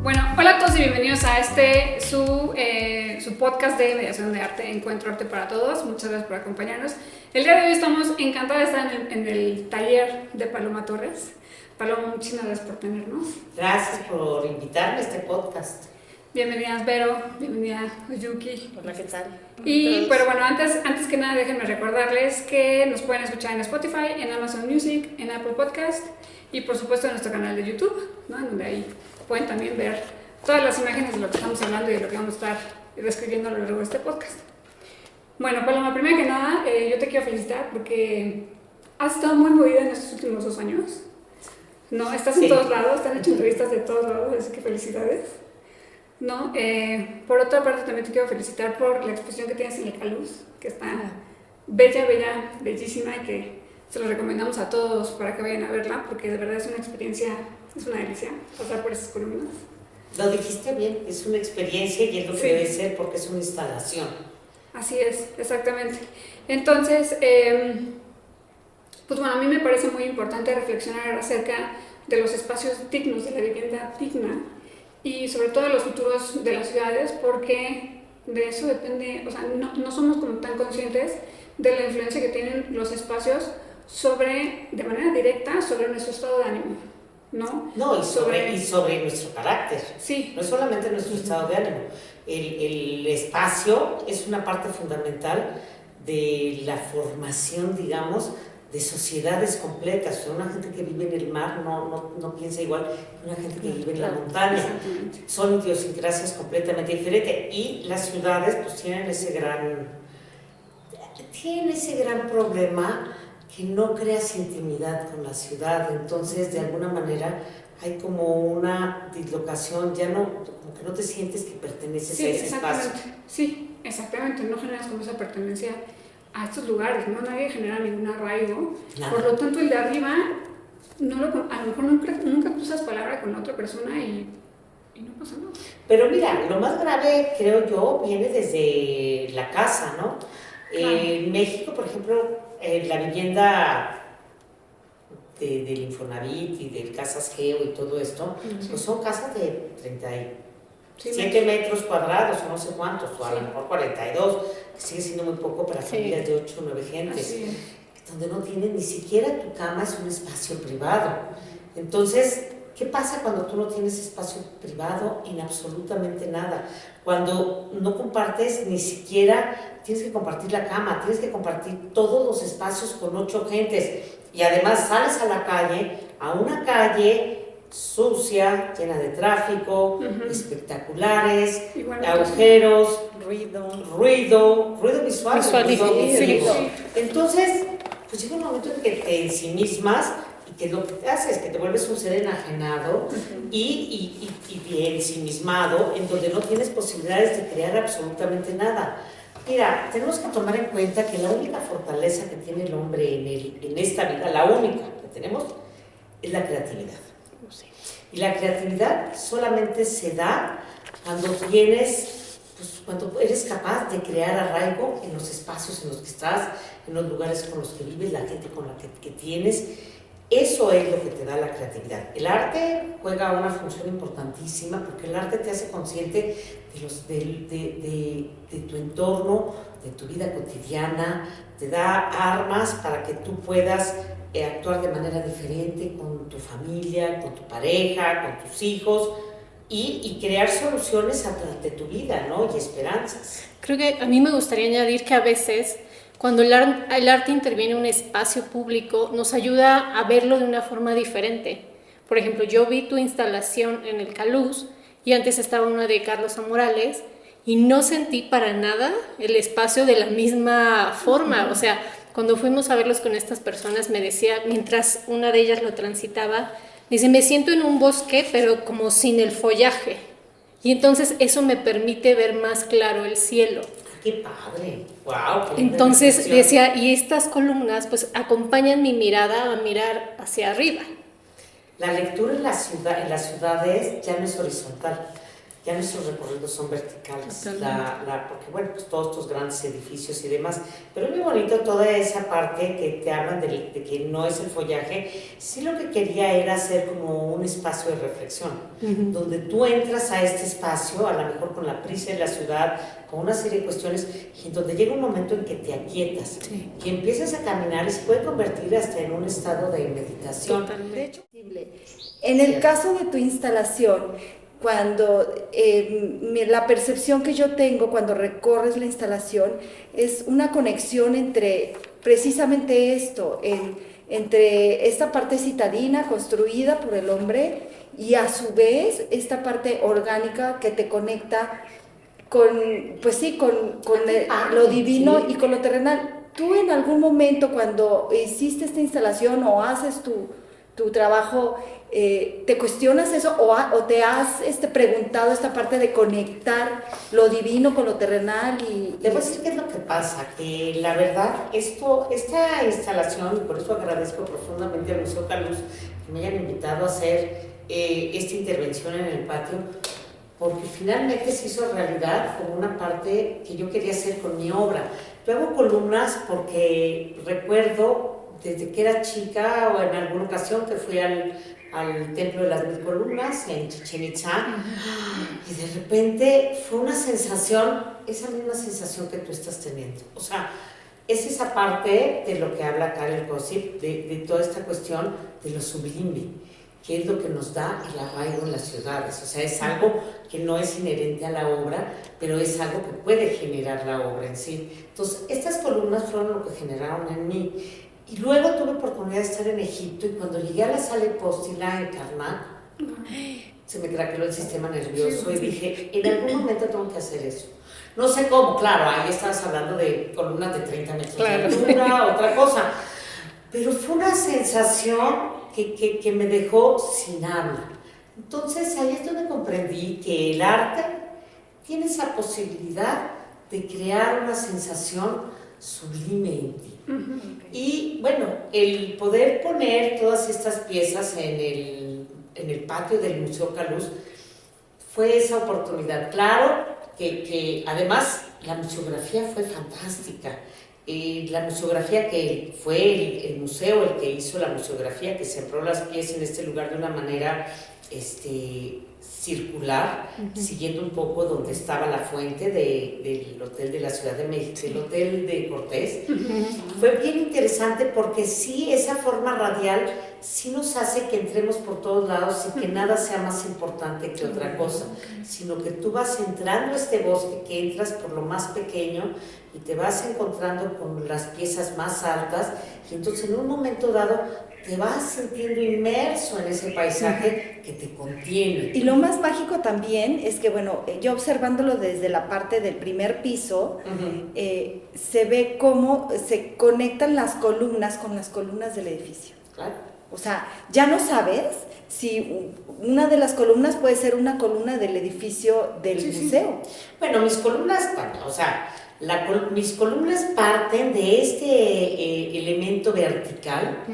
Bueno, hola a todos y bienvenidos a su podcast de mediación de arte, Encuentro Arte para Todos. Muchas gracias por acompañarnos. El día de hoy estamos encantados de estar en el taller de Paloma Torres. Paloma, muchísimas gracias por tenernos. Gracias por invitarme a este podcast. Bienvenidas Vero, bienvenida Yuki. Hola, ¿qué tal? Pero bueno, antes que nada déjenme recordarles que nos pueden escuchar en Spotify, en Amazon Music, en Apple Podcast y por supuesto en nuestro canal de YouTube, ¿no? En donde ahí pueden también ver todas las imágenes de lo que estamos hablando y de lo que vamos a estar describiendo a lo largo de este podcast. Bueno, Paloma, primero que nada, yo te quiero felicitar porque has estado muy movida en estos últimos 2 años. No, estás en todos lados, te han hecho entrevistas de todos lados, así que felicidades. No, por otra parte también te quiero felicitar por la exposición que tienes en el Caluz, que está bella, bellísima y que se lo recomendamos a todos para que vayan a verla, porque de verdad es una experiencia, es una delicia pasar por esas columnas. Lo dijiste bien, es una experiencia y es lo que debe ser porque es una instalación. Así es, exactamente. Entonces, pues bueno, a mí me parece muy importante reflexionar acerca de los espacios dignos, de la vivienda digna y sobre todo de los futuros de las ciudades, porque de eso depende, o sea, no somos como tan conscientes de la influencia que tienen los espacios de manera directa, sobre nuestro estado de ánimo, ¿no? No, y sobre nuestro carácter. Sí. No es solamente nuestro estado de ánimo. El espacio es una parte fundamental de la formación, digamos, de sociedades completas. O sea, una gente que vive en el mar no piensa igual que una gente que vive en la montaña. Son idiosincrasias completamente diferentes. Y las ciudades pues tienen ese gran problema que no creas intimidad con la ciudad. Entonces, de alguna manera, hay como una dislocación, como que no te sientes que perteneces a ese espacio. Sí, exactamente, no generas como esa pertenencia a estos lugares, ¿no? Nadie genera ningún arraigo. Nada. Por lo tanto, el de arriba, a lo mejor nunca cruzas palabra con otra persona y no pasa nada. Pero mira, lo más grave, creo yo, viene desde la casa, ¿no? Claro. En México, por ejemplo, la vivienda del Infonavit y del Casas Geo y todo esto, pues son casas de 37 metros cuadrados o no sé cuántos, o a lo mejor 42, que sigue siendo muy poco para familias de 8 o 9 gentes, donde no tienen ni siquiera tu cama, es un espacio privado. Entonces, ¿qué pasa cuando tú no tienes espacio privado en absolutamente nada? Cuando no compartes ni siquiera, tienes que compartir la cama, tienes que compartir todos los espacios con 8 gentes y además sales a la calle, a una calle sucia, llena de tráfico, espectaculares, agujeros, ruido visual. Entonces, pues llega un momento en que te ensimismas y que lo que haces es que te vuelves un ser enajenado y ensimismado, en donde no tienes posibilidades de crear absolutamente nada. Mira, tenemos que tomar en cuenta que la única fortaleza que tiene el hombre en esta vida, la única que tenemos, es la creatividad. Y la creatividad solamente se da cuando eres capaz de crear arraigo en los espacios en los que estás, en los lugares con los que vives, la gente con la que tienes. Eso es lo que te da la creatividad. El arte juega una función importantísima porque el arte te hace consciente de tu entorno, de tu vida cotidiana, te da armas para que tú puedas actuar de manera diferente con tu familia, con tu pareja, con tus hijos y crear soluciones ante tu vida, ¿no? Y esperanzas. Creo que a mí me gustaría añadir que a veces cuando el arte interviene en un espacio público nos ayuda a verlo de una forma diferente. Por ejemplo, yo vi tu instalación en el Caluz y antes estaba una de Carlos Amorales y no sentí para nada el espacio de la misma forma. O sea, cuando fuimos a verlos con estas personas me decía, mientras una de ellas lo transitaba, dice, me siento en un bosque pero como sin el follaje y entonces eso me permite ver más claro el cielo. ¡Qué padre! ¡Wow! Qué Entonces decía, y estas columnas pues acompañan mi mirada a mirar hacia arriba. La lectura en las ciudades ya no es horizontal, ya nuestros recorridos son verticales, porque bueno, pues todos estos grandes edificios y demás, pero es muy bonito toda esa parte que te hablan de que no es el follaje. Sí, lo que quería era hacer como un espacio de reflexión, donde tú entras a este espacio, a lo mejor con la prisa de la ciudad, con una serie de cuestiones, y donde llega un momento en que te aquietas, que empiezas a caminar y se puede convertir hasta en un estado de meditación. Totalmente. De hecho, en el caso de tu instalación, cuando la percepción que yo tengo cuando recorres la instalación es una conexión entre precisamente esto, entre esta parte citadina construida por el hombre y a su vez esta parte orgánica que te conecta con, pues sí, con lo divino y con lo terrenal. ¿Tú en algún momento cuando hiciste esta instalación o haces tu trabajo, te cuestionas eso o te has preguntado esta parte de conectar lo divino con lo terrenal? Te voy a decir qué es lo que pasa, que la verdad, esta instalación, y por eso agradezco profundamente al Museo Caluz que me hayan invitado a hacer esta intervención en el patio, porque finalmente se hizo realidad como una parte que yo quería hacer con mi obra. Yo hago columnas porque recuerdo desde que era chica o en alguna ocasión que fui al Templo de las Mil Columnas en Chichén Itzá, y de repente fue una sensación, esa misma sensación que tú estás teniendo. O sea, es esa parte de lo que habla Karel Gossip, de toda esta cuestión de lo sublime, que es lo que nos da el arraigo en las ciudades. O sea, es algo que no es inherente a la obra, pero es algo que puede generar la obra en sí. Entonces, estas columnas fueron lo que generaron en mí. Y luego tuve oportunidad de estar en Egipto, y cuando llegué a la sala hipóstila en Karnak, se me craqueló el sistema nervioso y dije, en algún momento tengo que hacer eso. No sé cómo, claro, ahí estabas hablando de columnas de 30 metros de altura, otra cosa. Pero fue una sensación que me dejó sin habla. Entonces ahí es donde comprendí que el arte tiene esa posibilidad de crear una sensación sublime en ti. Y bueno, el poder poner todas estas piezas en el patio del Museo Caluz fue esa oportunidad. Claro que además la museografía fue fantástica. La museografía que fue el museo el que hizo la museografía, que sembró las piezas en este lugar de una manera circular, siguiendo un poco donde estaba la fuente del Hotel de la Ciudad de México, el Hotel de Cortés. Fue bien interesante porque sí, esa forma radial sí nos hace que entremos por todos lados y que nada sea más importante que otra cosa, sino que tú vas entrando a este bosque, que entras por lo más pequeño y te vas encontrando con las piezas más altas, y entonces en un momento dado te vas sintiendo inmerso en ese paisaje que te contiene. Y lo más mágico también es que, bueno, yo observándolo desde la parte del primer piso, se ve cómo se conectan las columnas con las columnas del edificio. Claro. O sea, ya no sabes si una de las columnas puede ser una columna del edificio del museo. Sí. Bueno, mis columnas, o sea, mis columnas parten de este elemento vertical,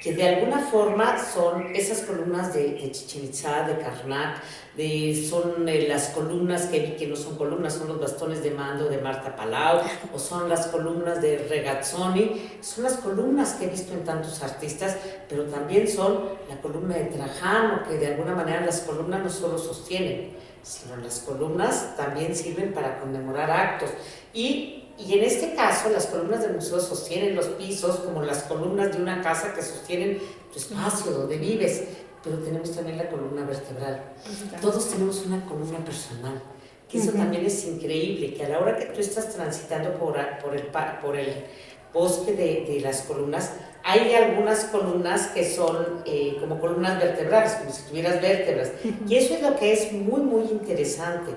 que de alguna forma son esas columnas de Chichén Itzá, de Karnak, son las columnas que vi que no son columnas, son los bastones de mando de Marta Palau, o son las columnas de Regazzoni, son las columnas que he visto en tantos artistas, pero también son la columna de Trajano, que de alguna manera las columnas no solo sostienen, sino las columnas también sirven para conmemorar actos. Y en este caso, las columnas del museo sostienen los pisos, como las columnas de una casa que sostienen tu espacio donde vives, pero tenemos también la columna vertebral. Todos tenemos una columna personal, que eso también es increíble, que a la hora que tú estás transitando por el bosque de las columnas, hay algunas columnas que son como columnas vertebrales, como si tuvieras vértebras, y eso es lo que es muy, muy interesante,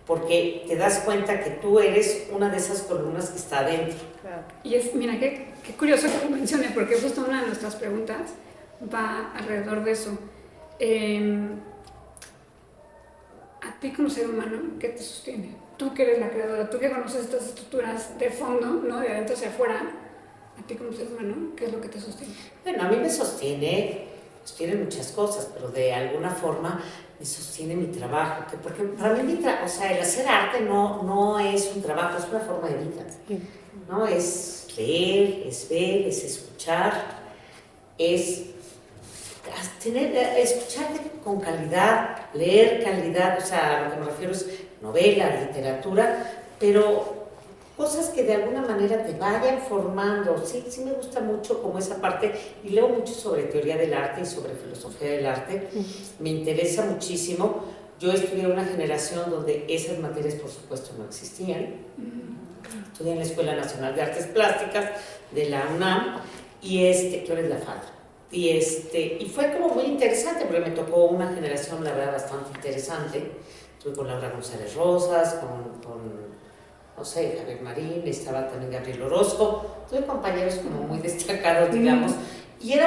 porque te das cuenta que tú eres una de esas columnas que está adentro. Claro. Y mira, qué curioso que lo mencioné, porque justo una de nuestras preguntas va alrededor de eso. A ti como ser humano, ¿qué te sostiene? Tú que eres la creadora, tú que conoces estas estructuras de fondo, ¿no? De adentro hacia afuera, a ti como ser humano, ¿qué es lo que te sostiene? Bueno, a mí me sostiene sostienen muchas cosas, pero de alguna forma me sostiene mi trabajo, porque para mí o sea, el hacer arte no es un trabajo, es una forma de vida, ¿no? Es leer, es ver, es escuchar, es escuchar con calidad, leer calidad, o sea, a lo que me refiero es novela, literatura, pero cosas que de alguna manera te vayan formando. Sí me gusta mucho como esa parte, y leo mucho sobre teoría del arte y sobre filosofía del arte, me interesa muchísimo. Yo estudié una generación donde esas materias por supuesto no existían, estudié en la Escuela Nacional de Artes Plásticas de la UNAM, que ahora es la FAD. Y fue como muy interesante porque me tocó una generación, la verdad, bastante interesante. Estuve con Laura González Rosas, con no sé, Javier Marín, estaba también Gabriel Orozco, tuve compañeros como muy destacados, digamos, y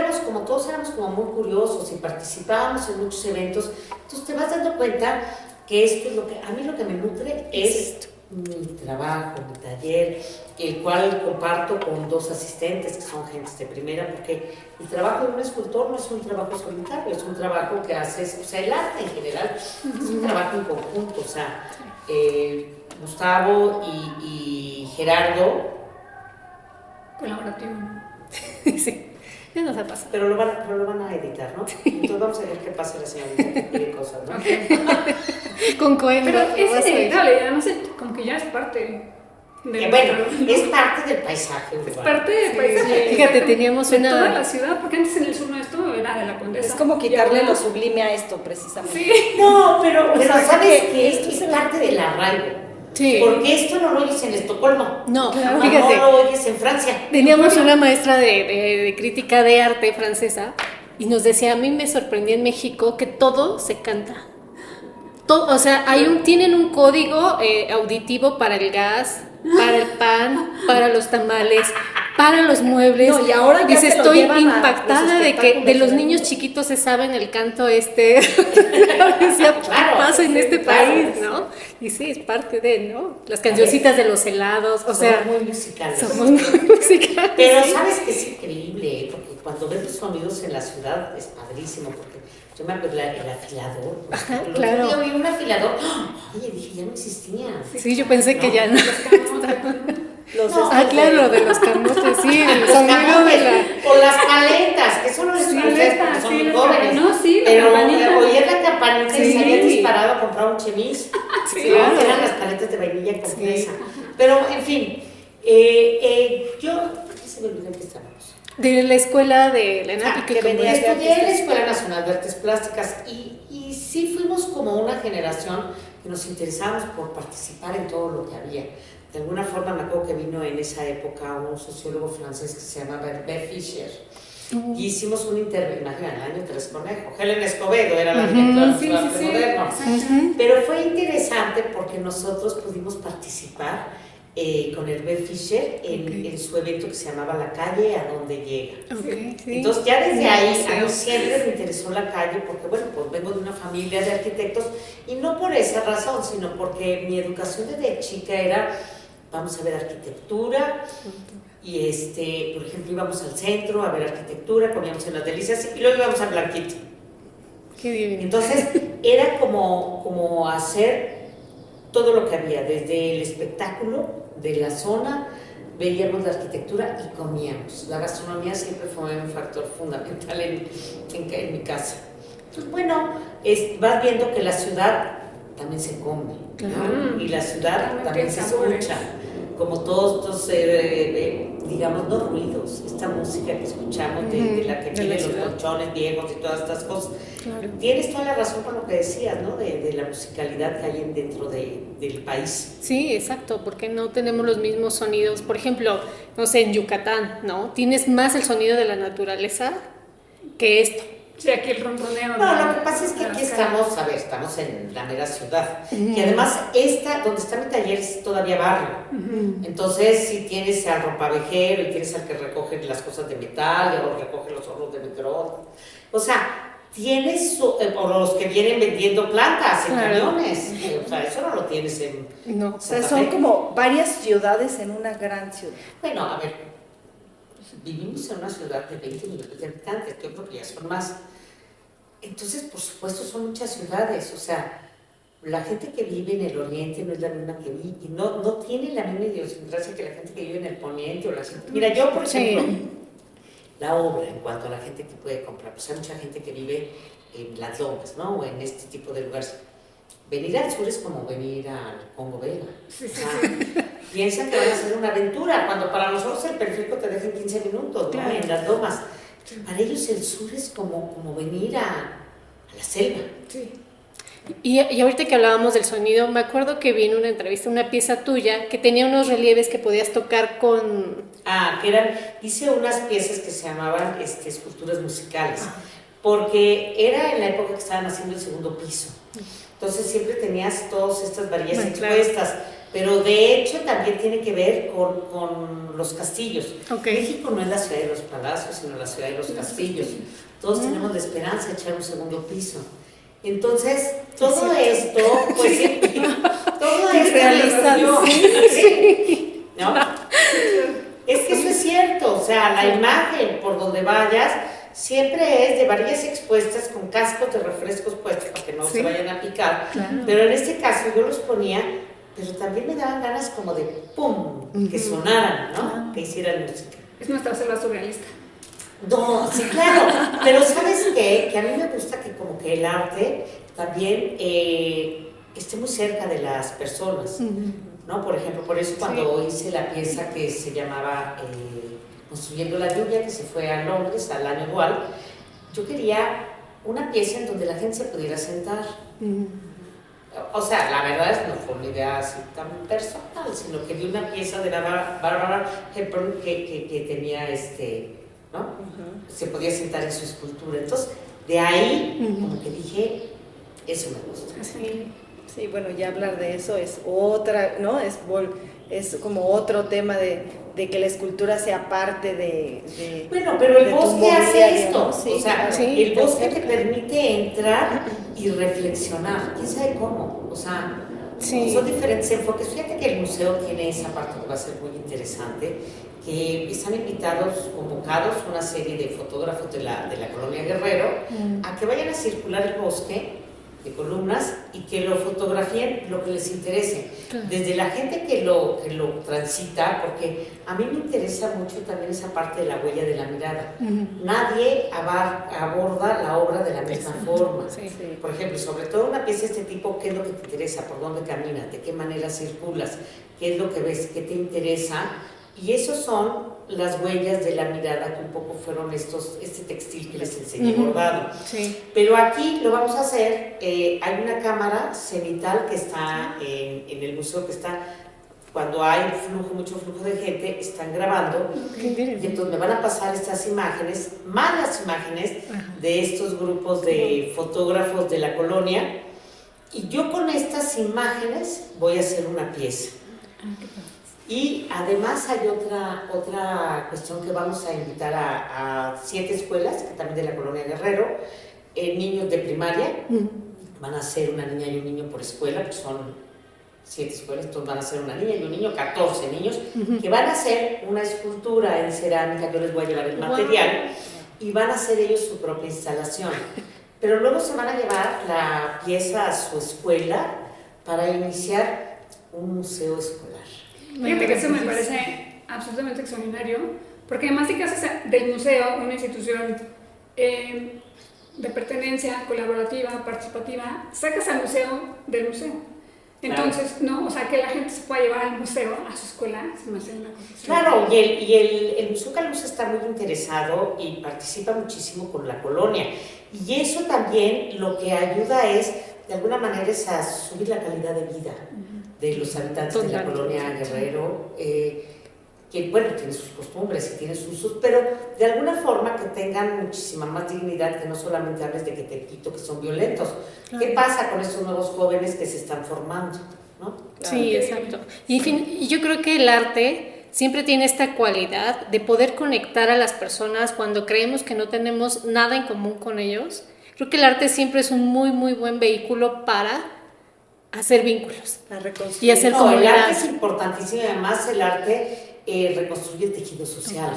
todos éramos como muy curiosos y participábamos en muchos eventos. Entonces te vas dando cuenta que esto es a mí lo que me nutre es mi trabajo, mi taller, el cual comparto con 2 asistentes que son gentes de primera, porque el trabajo de un escultor no es un trabajo solitario, es un trabajo que haces, o sea, el arte en general es un trabajo en conjunto, o sea, Gustavo y Gerardo. Colaborativo. Sí, ya nos ha pasado. Pero lo van a editar, ¿no? Entonces vamos a ver qué pasa la señorita que quiere cosas, ¿no? Con Cohen. Pero es inevitable, y además como que ya es parte de es parte del paisaje urbano. Es parte del paisaje. Fíjate, teníamos de una... toda la ciudad, porque antes en el sur nuestro era de la Condesa. Es como quitarle lo sublime a esto, precisamente. Sí. No, pero ¿sabes que qué? Esto es parte del arraigo. Sí. Porque esto no lo oyes en Estocolmo. No, No fíjate. lo oyes en Francia. Teníamos una maestra de crítica de arte francesa y nos decía, a mí me sorprendió en México que todo se canta. Todo, o sea, tienen un código auditivo para el gas, para el pan, para los tamales, para los muebles. No, y ahora ya dice, se lo estoy llevan a impactada los de que espectáculos de los de niños verano. chiquitos se saben el canto Decía, ¿qué Claro, pasa en sí, este claro. país, no? Y sí, es parte de, ¿no? Las cancioncitas de los helados, o sea, Somos muy musicales. somos muy musicales. Pero sí. sabes que es increíble, porque cuando ves los sonidos en la ciudad es padrísimo, porque yo me acuerdo el afilador. Ajá, El claro. otro día oí un afilador, oye, dije, ya no existía. Sí, yo pensé que ya no. No, Claro, lo de los camotes, sí, el Los sonido camotes, de la... o las paletas, que eso no les parece porque son muy jóvenes. No, sí, la pero campanita. oír la campanita y Sí. se habían disparado a comprar un chemis. Sí, ¿no? claro. Eran las paletas de vainilla con Sí. fresa. Pero, en fin, ¿qué se me olvidó que estábamos? De la escuela de la ENAP, que venía de Estudié en la artistas. Escuela Nacional de Artes Plásticas y sí fuimos como una generación que nos interesábamos por participar en todo lo que había. De alguna forma me acuerdo que vino en esa época un sociólogo francés que se llamaba Herbert Fischer y hicimos un intervención, imagínate, el año 3 Conejo. Helen Escobedo era la directora del Sí, Arte sí, sí. Moderno. Exacto. Pero fue interesante porque nosotros pudimos participar con Herbert Fischer en su evento que se llamaba La Calle a Donde Llega. Okay, sí. Entonces ya desde ahí a mí museo. siempre me interesó la calle porque bueno, pues vengo de una familia de arquitectos y no por esa razón, sino porque mi educación desde chica era, vamos a ver arquitectura y por ejemplo íbamos al centro a ver arquitectura, comíamos en las delicias y luego íbamos a Blanquito. Qué divino. Entonces era como hacer todo lo que había, desde el espectáculo de la zona, veíamos la arquitectura y comíamos. La gastronomía siempre fue un factor fundamental en mi casa. Entonces, bueno, vas viendo que la ciudad también se come, ¿no? Claro. Y la ciudad Realmente también se sabores. escucha, como todos estos, digamos, no ruidos, esta música que escuchamos de la que De la vienen los ciudad. colchones viejos y todas estas cosas. Claro. Tienes toda la razón con lo que decías, ¿no? De la musicalidad que hay dentro del país. Sí, exacto, porque no tenemos los mismos sonidos. Por ejemplo, no sé, en Yucatán, ¿no? Tienes más el sonido de la naturaleza que esto. Sí, aquí el ronroneo. No, lo que pasa es que aquí estamos en la mera ciudad. Y además, donde está mi taller es todavía barrio. Entonces, si tienes al ropavejero y tienes al que recoge las cosas de metal o recoge los hornos de microondas. O sea, tienes, o los que vienen vendiendo plantas en Claro. camiones. O sea, eso no lo tienes en... No. O sea, son como varias ciudades en una gran ciudad. Bueno, a ver, vivimos en una ciudad de 20 millones de habitantes, yo creo que ya son más. Entonces, por supuesto, son muchas ciudades, o sea, la gente que vive en el oriente no es la misma que vive, y no tiene la misma idiosincrasia que la gente que vive en el poniente o la gente. Mira, yo, por ejemplo, la obra, en cuanto a la gente que puede comprar, pues hay mucha gente que vive en las lomas, ¿no? O en este tipo de lugares. Venir al sur es como venir al Congo Belga. Sí, sí, Piensan que van a ser una aventura, cuando para nosotros el perfecto te deja en 15 minutos, ¿no? Claro. En las lomas. Para ellos el sur es como venir a la selva. sí. Y ahorita que hablábamos del sonido, me acuerdo que vi en una entrevista una pieza tuya que tenía unos relieves que podías tocar con... Hice unas piezas que se llamaban esculturas musicales, porque era en la época que estaban haciendo el segundo piso. Entonces siempre tenías todas estas varillas expuestas, pero de hecho también tiene que ver con los castillos. México no es la ciudad de los palacios, sino la ciudad de los castillos. Todos tenemos la esperanza de echar un segundo piso. Entonces, todo esto, pues sí, todo esto realista, sí. ¿No? Es que eso es cierto, o sea, la imagen por donde vayas siempre es de varillas expuestas con cascos de refrescos puestos para que no se vayan a picar. Claro. Pero en este caso yo los ponía, pero también me daban ganas como de ¡pum! Que sonaran, ¿no? Que hicieran música. Es nuestra selva surrealista. No, sí, claro, pero ¿sabes qué? Que a mí me gusta que como que el arte también esté muy cerca de las personas, ¿no? Por ejemplo, por eso cuando hice la pieza que se llamaba Construyendo la lluvia, que se fue a Londres al año igual, yo quería una pieza en donde la gente se pudiera sentar. O sea, la verdad es que no fue una idea así tan personal, sino que vi una pieza de la Bárbara Hepburn que tenía ¿no? Se podía sentar en su escultura. Entonces, de ahí, como que dije, eso me gusta. Sí, bueno, ya hablar de eso es otra, ¿no? Es como otro tema de que la escultura sea parte de bueno, pero el bosque hace esto, ¿no? Sí, o sea, claro. el bosque te permite entrar y reflexionar, quién sabe cómo, o sea, son diferentes enfoques. Fíjate que el museo tiene esa parte que va a ser muy interesante, que están invitados, convocados una serie de fotógrafos de la Colonia Guerrero a que vayan a circular el bosque de columnas y que lo fotografíen lo que les interese, desde la gente que lo transita, porque a mí me interesa mucho también esa parte de la huella de la mirada. Nadie aborda la obra de la misma forma. Por ejemplo, sobre todo una pieza de este tipo, ¿qué es lo que te interesa? ¿Por dónde caminas? ¿De qué manera circulas? ¿Qué es lo que ves? ¿Qué te interesa? Y esos son las huellas de la mirada que un poco fueron este textil que les enseñé bordado. Pero aquí lo vamos a hacer, hay una cámara cenital que está en el museo, que está, cuando hay mucho flujo de gente, están grabando, y entonces me van a pasar estas imágenes, más las imágenes de estos grupos de fotógrafos de la colonia, y yo con estas imágenes voy a hacer una pieza. Y además hay otra cuestión que vamos a invitar a 7 escuelas, que también de la Colonia Guerrero, niños de primaria, van a ser una niña y un niño por escuela, porque son 7 escuelas, entonces van a ser una niña y un niño, 14 niños, que van a hacer una escultura en cerámica. Yo les voy a llevar el material y van a hacer ellos su propia instalación. Pero luego se van a llevar la pieza a su escuela para iniciar un museo escolar. Fíjate que eso me parece absolutamente extraordinario, porque además de que haces del museo una institución de pertenencia colaborativa, participativa, sacas al museo del museo. Entonces, ¿no? O sea, que la gente se pueda llevar al museo, a su escuela, se me hace una cosa así. Claro, y el Museo Caluz está muy interesado y participa muchísimo con la colonia. Y eso también lo que ayuda es, de alguna manera, es a subir la calidad de vida de los habitantes de la colonia Guerrero, que, bueno, tienen sus costumbres y tienen sus usos, pero de alguna forma que tengan muchísima más dignidad, que no solamente hables de que te quito, que son violentos. ¿Qué pasa con estos nuevos jóvenes que se están formando? ¿No? Sí, exacto. Y yo creo que el arte siempre tiene esta cualidad de poder conectar a las personas cuando creemos que no tenemos nada en común con ellos. Creo que el arte siempre es un muy, muy buen vehículo para hacer vínculos y hacer comunidad. El arte es importantísimo, además el arte reconstruye el tejido social,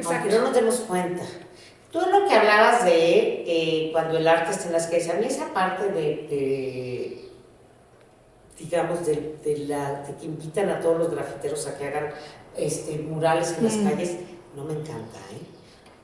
aunque no nos demos cuenta, Tú lo que hablabas de cuando el arte está en las calles, a mí esa parte digamos, de que invitan a todos los grafiteros a que hagan murales en las calles, no me encanta, ¿eh?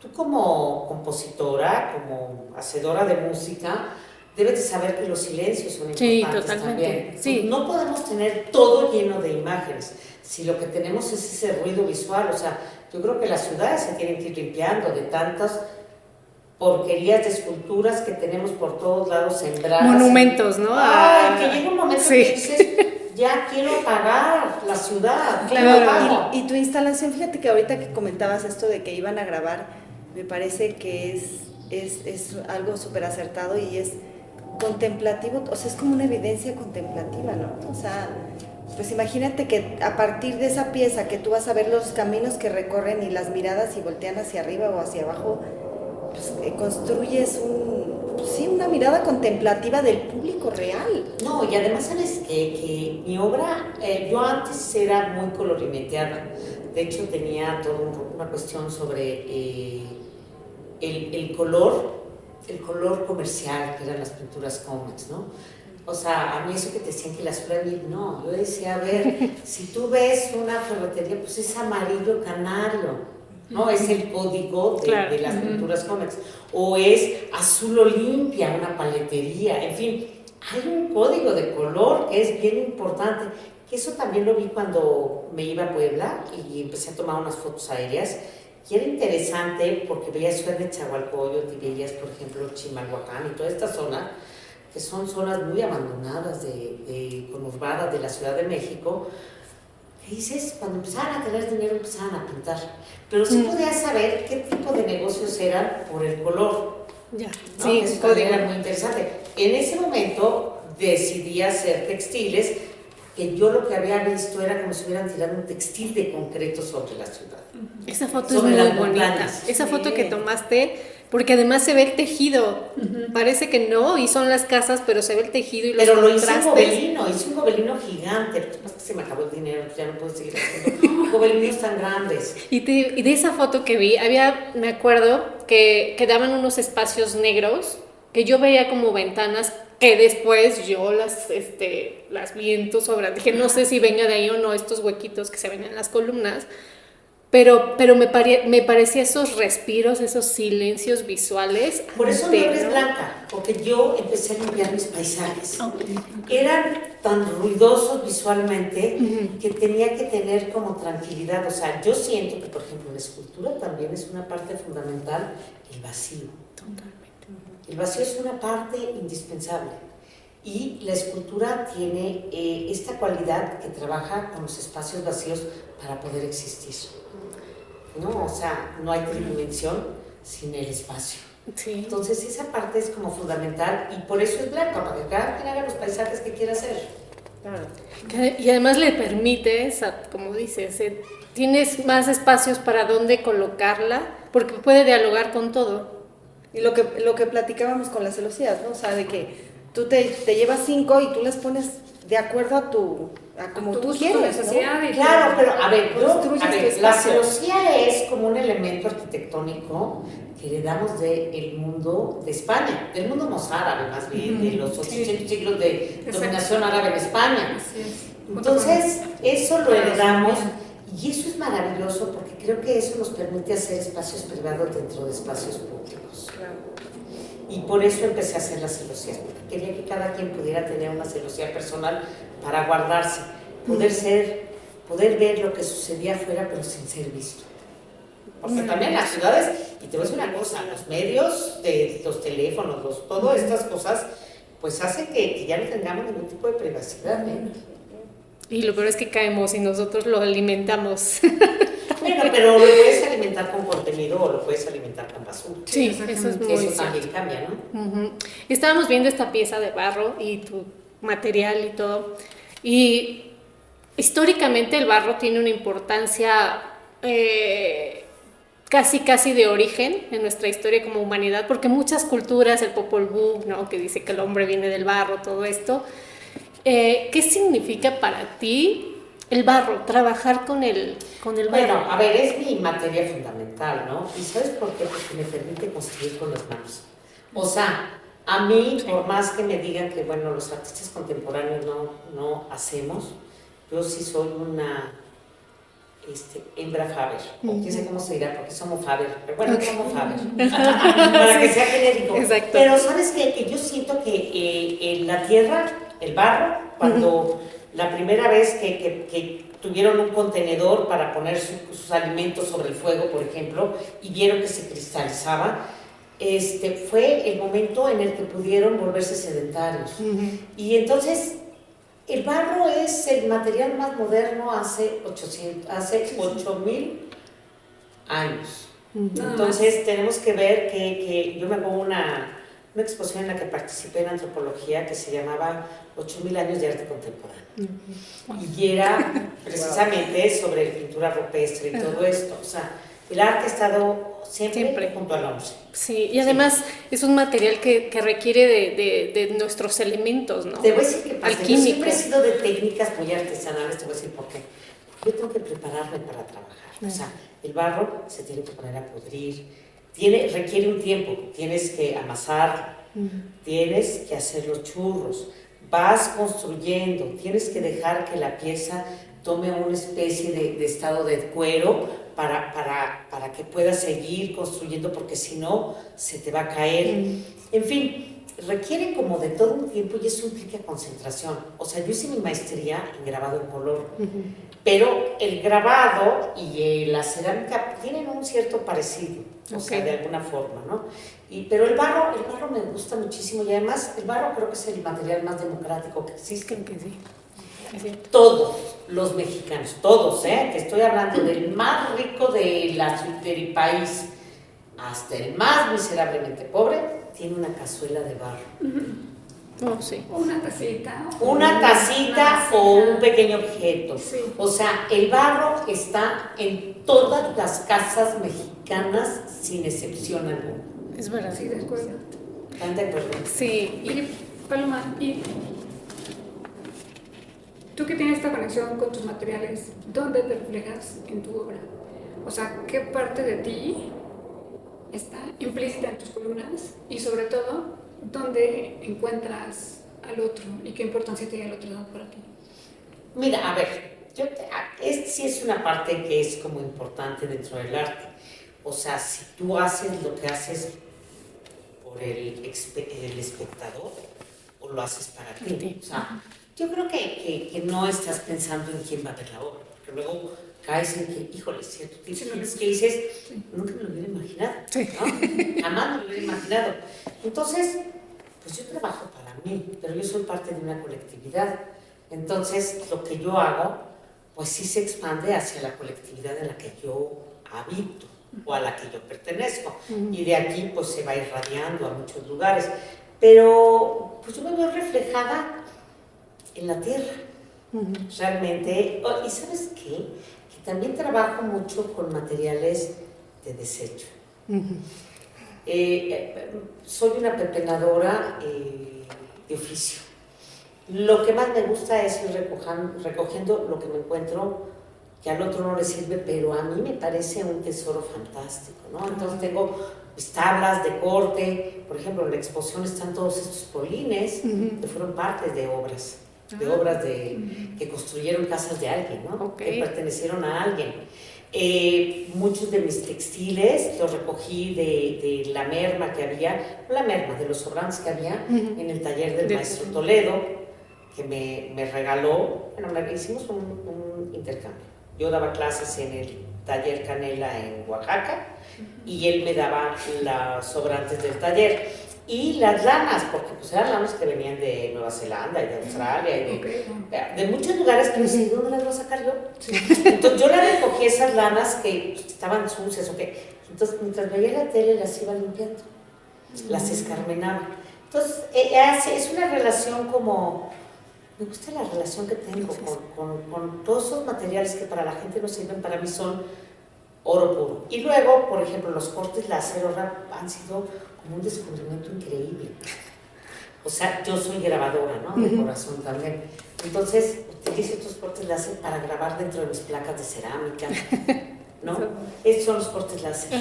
Tú como compositora, como hacedora de música, debes de saber que los silencios son importantes también. Sí. No podemos tener todo lleno de imágenes, si lo que tenemos es ese ruido visual. O sea, yo creo que las ciudades se tienen que ir limpiando de tantas porquerías de esculturas que tenemos por todos lados sembradas. Monumentos, ¿no? Ay, que llega un momento que dices, ya quiero apagar la ciudad. Claro. Y tu instalación, fíjate que ahorita que comentabas esto de que iban a grabar, me parece que es algo súper acertado y es contemplativo, o sea, es como una evidencia contemplativa, ¿no? O sea, pues imagínate que a partir de esa pieza que tú vas a ver los caminos que recorren y las miradas y voltean hacia arriba o hacia abajo, pues construyes una mirada contemplativa del público real. No, y además sabes que mi obra, yo antes era muy colorimeteada, de hecho tenía toda una cuestión sobre el color comercial, que eran las pinturas cómics, ¿no? O sea, a mí eso que te decían que el azul era bien, no, yo decía, a ver, si tú ves una ferretería, pues es amarillo canario, ¿no? Es el código de las pinturas cómics, o es azul olimpia, una paletería, en fin, hay un código de color que es bien importante, que eso también lo vi cuando me iba a Puebla y empecé a tomar unas fotos aéreas. Y era interesante porque veías Ciudad de Nezahualcóyotl y veías, por ejemplo, Chimalhuacán y toda esta zona, que son zonas muy abandonadas, conurbadas de la Ciudad de México. ¿Qué dices? Cuando empezaban a tener dinero empezaban a pintar. Pero sí podías saber qué tipo de negocios eran por el color. Ya, ¿no? sí, Eso también era muy interesante. En ese momento decidí hacer textiles, que yo lo que había visto era como si hubieran tirado un textil de concreto sobre la ciudad. Esa foto Sobre es muy las bonita. montañas. Esa Sí. foto que tomaste, porque además se ve el tejido. Parece que no, y son las casas, pero se ve el tejido y los Pero lo hice contrastes. hice un gobelino gigante. Lo que pasa es que se me acabó el dinero, ya no puedo seguir haciendo gobelinos tan grandes. Y de esa foto que vi, me acuerdo que daban unos espacios negros que yo veía como ventanas que después yo las vi en tus obras. Dije, no sé si venga de ahí o no estos huequitos que se ven en las columnas, pero me parecía esos respiros, esos silencios visuales. Por eso mi obra es ¿no? blanca, porque yo empecé a limpiar mis paisajes. Eran tan ruidosos visualmente que tenía que tener como tranquilidad. O sea, yo siento que, por ejemplo, la escultura también es una parte fundamental, el vacío. Totalmente. El vacío es una parte indispensable y la escultura tiene esta cualidad que trabaja con los espacios vacíos para poder existir, ¿no? O sea, no hay tridimensión sin el espacio. Sí. Entonces esa parte es como fundamental y por eso es blanca, para que cada quien haga los paisajes que quiera hacer. Claro. Y además le permites, como dices, tienes más espacios para dónde colocarla, porque puede dialogar con todo. Y lo que platicábamos con las celosías, ¿no? O sea, de que tú te llevas 5 y tú les pones de acuerdo a como tú quieres, ¿no? Claro, pero a ver, Construyes tu la espacio. celosía es como un elemento arquitectónico que heredamos del mundo de España, del mundo mozárabe más bien, de los 800 siglos de dominación árabe en España. Así es. Entonces, eso lo heredamos y eso es maravilloso porque creo que eso nos permite hacer espacios privados dentro de espacios públicos. Claro. Y por eso empecé a hacer las celosías, porque quería que cada quien pudiera tener una celosía personal para guardarse, poder ver lo que sucedía afuera pero sin ser visto. Porque también las ciudades, y te voy a decir una cosa, los medios, los teléfonos, todas estas cosas, pues hacen que ya no tengamos ningún tipo de privacidad, ¿eh? Y lo peor es que caemos y nosotros lo alimentamos. Bueno, pero lo puedes alimentar con contenido o lo puedes alimentar con basura. Sí, eso es muy Eso cierto. también cambia, ¿no? Uh-huh. Estábamos viendo esta pieza de barro y tu material y todo. Y históricamente el barro tiene una importancia casi de origen en nuestra historia como humanidad, porque muchas culturas, el Popol Vuh, ¿no? Que dice que el hombre viene del barro, todo esto. ¿Qué significa para ti el barro, trabajar con el barro? Bueno, a ver, es mi materia fundamental. fundamental, ¿no? ¿Y sabes por qué? Porque me permite construir con las manos. O sea, a mí, por más que me digan que, bueno, los artistas contemporáneos no hacemos, yo sí soy una hembra Faber, o quién sé cómo se dirá, porque somos Faber, pero bueno, somos Faber, para que sea genérico. Exacto. Pero ¿sabes qué? Que yo siento que en la tierra, el barro, cuando la primera vez que tuvieron un contenedor para poner sus alimentos sobre el fuego, por ejemplo, y vieron que se cristalizaba, fue el momento en el que pudieron volverse sedentarios. Y entonces el barro es el material más moderno hace 8.000 años. Entonces tenemos que ver que yo me pongo una exposición en la que participé en antropología que se llamaba 8.000 años de arte contemporáneo. Y era precisamente sobre pintura rupestre y todo esto. O sea, el arte ha estado siempre junto al hombre. Sí, y además es un material que requiere de nuestros elementos, ¿no? Te voy a decir que pasa. Yo siempre he Alquímicos. sido de técnicas muy artesanales, te voy a decir por qué. Yo tengo que prepararme para trabajar. O sea, el barro se tiene que poner a pudrir, requiere un tiempo, tienes que amasar, tienes que hacer los churros, vas construyendo, tienes que dejar que la pieza tome una especie de estado de cuero para que puedas seguir construyendo, porque si no, se te va a caer. En fin, requiere como de todo un tiempo y eso implica concentración. O sea, yo hice mi maestría en grabado en color, pero el grabado y la cerámica tienen un cierto parecido, o sea, de alguna forma, ¿no? Pero el barro me gusta muchísimo y además el barro creo que es el material más democrático que existe. Todos los mexicanos, todos, que estoy hablando del más rico del país hasta el más miserablemente pobre, tiene una cazuela de barro. Oh, sí. Una tacita. Una tacita o un pequeño objeto. Sí. O sea, el barro está en todas las casas mexicanas sin excepción alguna. Es verdad. Sí, de acuerdo. ¿Están de acuerdo? Sí. Oye, Paloma, ¿y tú que tienes esta conexión con tus materiales, dónde te reflejas en tu obra? O sea, ¿qué parte de ti está implícita en tus columnas? Y sobre todo, ¿dónde encuentras al otro? ¿Y qué importancia tiene el otro lado para ti? Mira, a ver, sí es una parte que es como importante dentro del arte. O sea, si tú haces lo que haces por el espectador o lo haces para ti. O sea, yo creo que no estás pensando en quién va a ver la obra, porque luego caes en que, híjole, cierto, que dices, nunca me lo hubiera imaginado, ¿no? Jamás me lo hubiera imaginado. Entonces, pues yo trabajo para mí, pero yo soy parte de una colectividad. Entonces, lo que yo hago, pues sí se expande hacia la colectividad en la que yo habito o a la que yo pertenezco. Y de aquí, pues se va irradiando a muchos lugares. Pero, pues yo me veo reflejada en la tierra, realmente. Y ¿sabes qué? Que también trabajo mucho con materiales de desecho. Soy una pepenadora de oficio. Lo que más me gusta es ir recogiendo lo que me encuentro que al otro no le sirve, pero a mí me parece un tesoro fantástico, ¿no? Entonces tengo tablas de corte, por ejemplo, en la exposición están todos estos polines que fueron partes de obras, que construyeron casas de alguien, ¿no? Que pertenecieron a alguien. Muchos de mis textiles los recogí de la merma que había, no la merma, de los sobrantes que había en el taller del maestro Toledo, que me regaló. Bueno, hicimos un intercambio. Yo daba clases en el taller Canela en Oaxaca y él me daba los sobrantes del taller y las lanas, porque pues eran lanas que venían de Nueva Zelanda y de Australia y de muchos lugares que yo decía, ¿dónde las voy a sacar yo? Entonces yo las recogí esas lanas que estaban sucias, entonces mientras veía la tele las iba limpiando, las escarmenaba. Entonces es una relación como... Me gusta la relación que tengo con todos esos materiales que para la gente no sirven, para mí son oro puro. Y luego, por ejemplo, los cortes láser han sido como un descubrimiento increíble. O sea, yo soy grabadora, ¿no? De corazón también. Entonces, utilizo estos cortes láser para grabar dentro de mis placas de cerámica. ¿no? Estos son los cortes láser,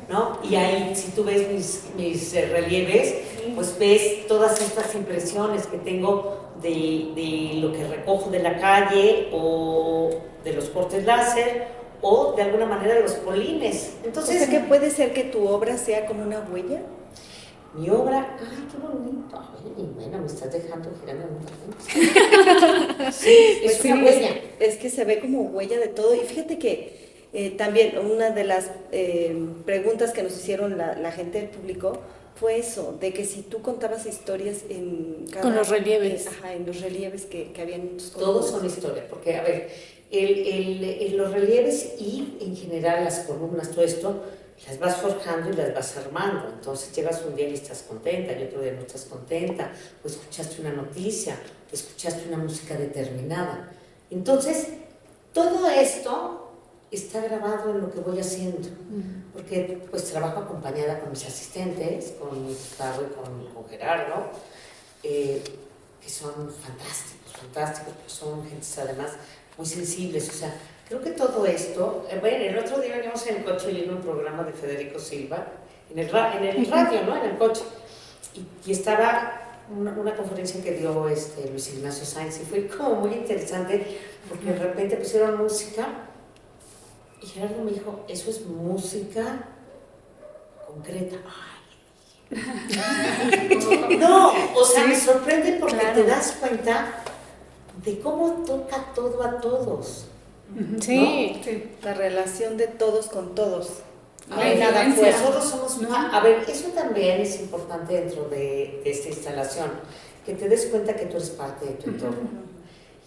¿no? Y ahí, si tú ves mis relieves, pues ves todas estas impresiones que tengo de lo que recojo de la calle o de los cortes láser o de alguna manera de los polines. Entonces, O sea, que puede ser que tu obra sea como una huella. mi obra, ay, qué bonito. Ay, bueno, me estás dejando girando en Sí, es Pues una sí, huella. es que se ve como huella de todo. Y fíjate que también una de las preguntas que nos hicieron la gente del público fue eso, de que si tú contabas historias en cada... Con los relieves. En los relieves que habían en tus Todos columnas. son historia, porque, a ver, los relieves y en general las columnas, todo esto, las vas forjando y las vas armando. Entonces llegas un día y estás contenta, y otro día no estás contenta, o escuchaste una noticia, o escuchaste una música determinada. Entonces, todo esto está grabado en lo que voy haciendo, porque pues trabajo acompañada con mis asistentes, con Gustavo y con Gerardo, que son fantásticos, porque son gentes además muy sensibles. O sea, creo que todo esto, bueno, el otro día veníamos en el coche oyendo un programa de Federico Silva, en el radio, ¿no? En el coche, y estaba una conferencia que dio Luis Ignacio Sáenz, y fue como muy interesante, porque de repente pusieron música, y Gerardo me dijo, eso es música concreta. Ay. No, o sea, me sorprende porque te das cuenta de cómo toca todo a todos. Sí. ¿no? Sí. La relación de todos con todos. No La hay nada influencia. fuera. Nosotros somos ¿no? a ver, eso también es importante dentro de esta instalación, que te des cuenta que tú eres parte de tu entorno.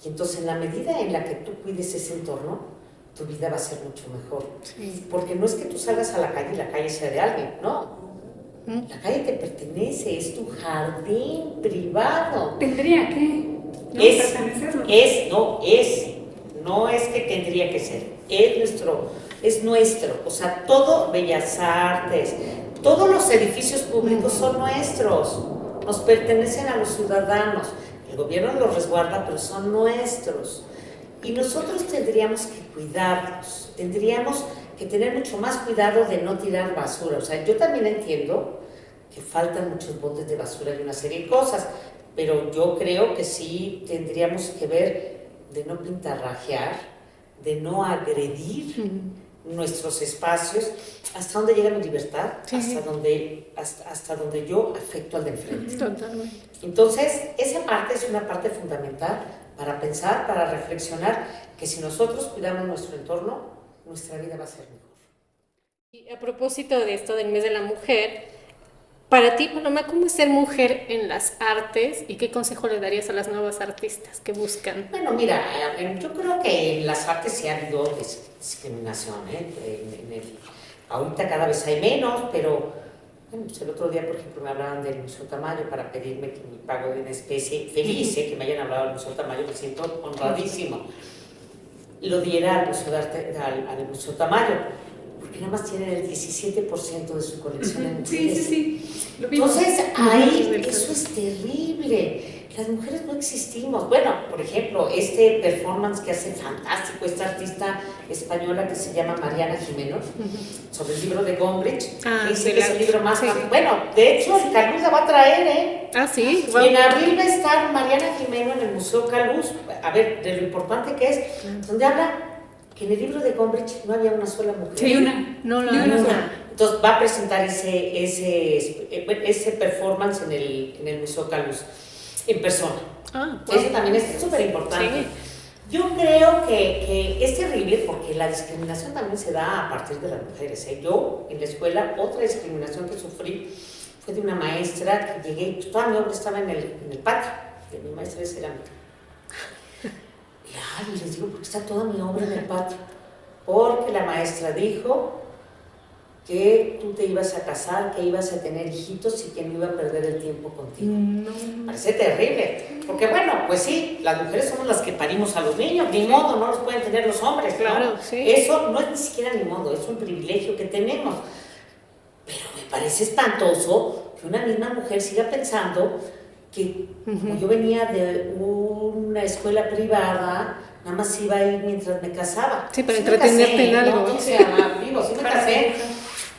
Y entonces, en la medida en la que tú cuides ese entorno, tu vida va a ser mucho mejor. Sí. Porque no es que tú salgas a la calle y la calle sea de alguien, no. La calle te pertenece, es tu jardín privado. ¿Tendría que? ¿No? Es, Pertenecernos. no es que tendría que ser, es nuestro. O sea, todo Bellas Artes, todos los edificios públicos son nuestros, nos pertenecen a los ciudadanos. El gobierno los resguarda, pero son nuestros. Y nosotros tendríamos que cuidarlos, tendríamos que tener mucho más cuidado de no tirar basura. O sea, yo también entiendo que faltan muchos botes de basura y una serie de cosas, pero yo creo que sí tendríamos que ver de no pintarrajear, de no agredir nuestros espacios, hasta donde llega mi libertad, hasta donde yo afecto al de enfrente. Totalmente. Entonces, esa parte es una parte fundamental para pensar, para reflexionar, que si nosotros cuidamos nuestro entorno, nuestra vida va a ser mejor. Y a propósito de esto del mes de la mujer, para ti, Paloma, ¿cómo es ser mujer en las artes y qué consejo le darías a las nuevas artistas que buscan? Bueno, mira, yo creo que en las artes sí ha habido discriminación, ahorita cada vez hay menos, pero bueno, pues el otro día, por ejemplo, me hablaban del Museo Tamayo para pedirme que mi pago de una especie, feliz, que me hayan hablado del Museo Tamayo, me siento honradísimo, lo diera al al Museo Tamayo, porque nada más tienen el 17% de su colección en mujeres. Sí. Lo vimos. Entonces, ahí, eso es terrible. Las mujeres no existimos. Bueno, por ejemplo, este performance que hace fantástico esta artista española que se llama Mariana Jimeno, sobre el libro de Gombrich. Dice que es el libro más... Sí. Bueno, de hecho, el Caluz la va a traer, ¿eh? Ah, sí. Y en abril va a estar Mariana Jimeno en el Museo Caluz, a ver, de lo importante que es, donde habla que en el libro de Gombrich no había una sola mujer. Sí, una. No, Ni una no. sola. Entonces va a presentar ese performance en el Museo Caluz, en persona. Ah, wow. Eso también es súper importante. Sí. Yo creo que es terrible porque la discriminación también se da a partir de las mujeres. Yo, en la escuela, otra discriminación que sufrí fue de una maestra que llegué, pues, toda mi obra estaba en el patio de mi maestra de cerámica. Y les digo, ¿por qué está toda mi obra en el patio? Porque la maestra dijo que tú te ibas a casar, que ibas a tener hijitos y que no iba a perder el tiempo contigo. No. Parece terrible, porque bueno, pues sí, las mujeres somos las que parimos a los niños, ni modo, no los pueden tener los hombres, ¿no? Claro, sí. Eso no es ni siquiera ni modo, es un privilegio que tenemos. Pero me parece espantoso que una misma mujer siga pensando que como yo venía de una escuela privada, nada más iba a ir mientras me casaba. Sí, para me entretenerte casé, en algo. ¿no? O sea, digo, sí me casé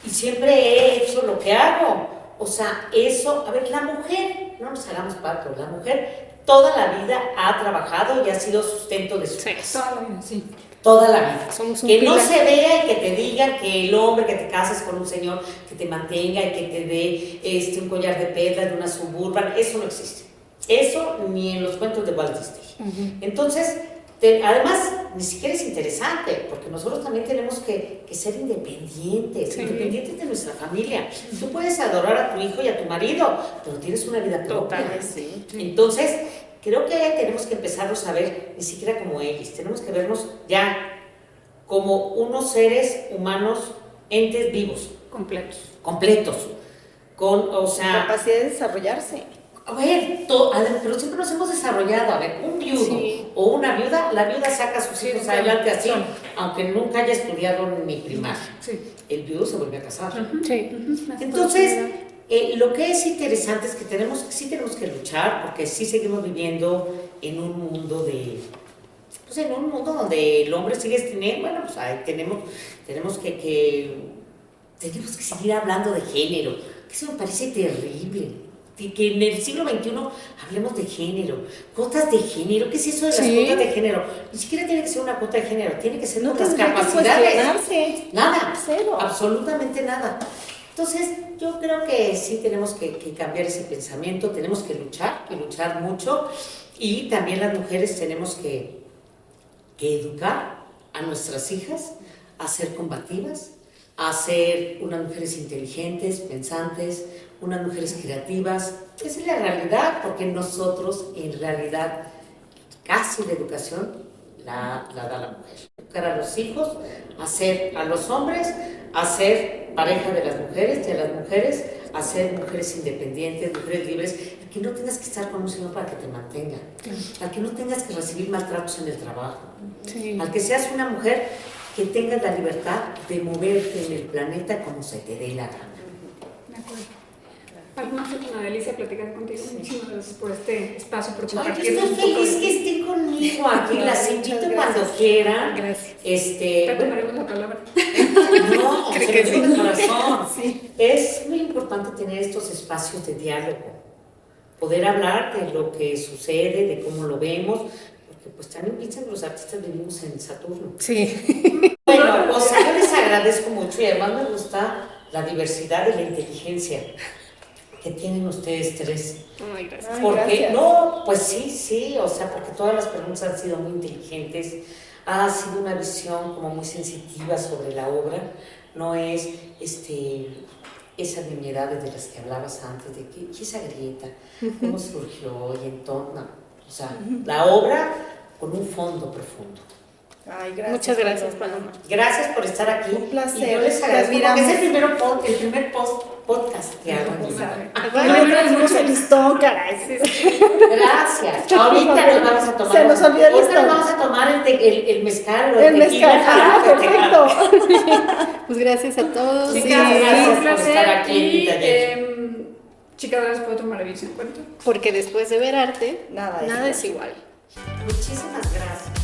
y siempre he hecho lo que hago. O sea, eso, a ver, la mujer, no nos hagamos pato, la mujer toda la vida ha trabajado y ha sido sustento de su casa. Toda la vida, sí. Toda la vida. Somos un Que no pilar. se vea y que te digan que el hombre, que te cases con un señor, que te mantenga y que te dé un collar de perlas de una suburban, eso no existe. Eso ni en los cuentos de Walt Disney. Entonces, además, ni siquiera es interesante, porque nosotros también tenemos que ser independientes, independientes de nuestra familia. Tú puedes adorar a tu hijo y a tu marido, pero tienes una vida propia. Total, sí. Entonces, creo que tenemos que empezarnos a ver, ni siquiera como ellos, tenemos que vernos ya como unos seres humanos, entes vivos, completos, o sea, Capacidad de desarrollarse. a ver, pero siempre nos hemos desarrollado. A ver, un viudo o una viuda, la viuda saca a sus hijos adelante así, aunque nunca haya estudiado ni primaria. El viudo se vuelve a casar. Entonces, lo que es interesante es que sí tenemos que luchar, porque sí seguimos viviendo en un mundo en un mundo donde el hombre sigue teniendo, bueno, pues ahí tenemos que seguir hablando de género, que eso me parece terrible. Que en el siglo XXI hablemos de género, cuotas de género. ¿Qué es eso de las cuotas de género? Ni siquiera tiene que ser una cuota de género, tiene que ser nuestras capacidades. Nada, cero, absolutamente nada. Entonces, yo creo que sí tenemos que cambiar ese pensamiento, tenemos que luchar mucho, y también las mujeres tenemos que educar a nuestras hijas a ser combativas, a ser unas mujeres inteligentes, pensantes, unas mujeres creativas. Esa es la realidad, porque nosotros en realidad casi la educación la da la mujer. Educar a los hijos, a los hombres, a ser pareja de las mujeres, y a las mujeres a ser mujeres independientes, mujeres libres, a que no tengas que estar con un señor para que te mantenga, a que no tengas que recibir maltratos en el trabajo, al que seas una mujer que tengas la libertad de moverte en el planeta como se te dé la gana. De acuerdo. Paloma, fue una delicia platicar contigo. Muchísimas gracias por este espacio, por compartir. Estoy feliz que estén conmigo aquí. Las invito cuando quieran. Gracias. Te tomaremos la palabra. No, Creo se que lo sí. digo de corazón. Es muy importante tener estos espacios de diálogo, poder hablar de lo que sucede, de cómo lo vemos, porque pues también piensan que los artistas vivimos en Saturno. Sí. Bueno, o sea, yo les agradezco mucho, y además me gusta la diversidad y la inteligencia que tienen ustedes tres. Ay, gracias. Porque, gracias. no, pues sí, o sea, porque todas las preguntas han sido muy inteligentes, ha sido una visión como muy sensitiva sobre la obra, no es esas nimiedades de las que hablabas antes, de que esa grieta, cómo surgió y entonces, no, o sea, la obra con un fondo profundo. Ay, gracias. Muchas gracias, Paloma. Gracias por estar aquí. Un placer. Y yo les agradezco, Te porque admiramos. es el primer podcast que hago. Bueno, traemos el listón, caray. Gracias. Ahorita nos vamos a tomar. Se nos olvidó el ahorita listón. nos vamos a tomar el mezcal o El tequila mezcal. Ah, para festejar. perfecto. Pues gracias a todos. Chicas, gracias un por placer. estar aquí en Y, Taller. chicas, gracias por otro maravilloso encuentro. Porque después de ver arte, Nada nada es igual. Muchísimas gracias.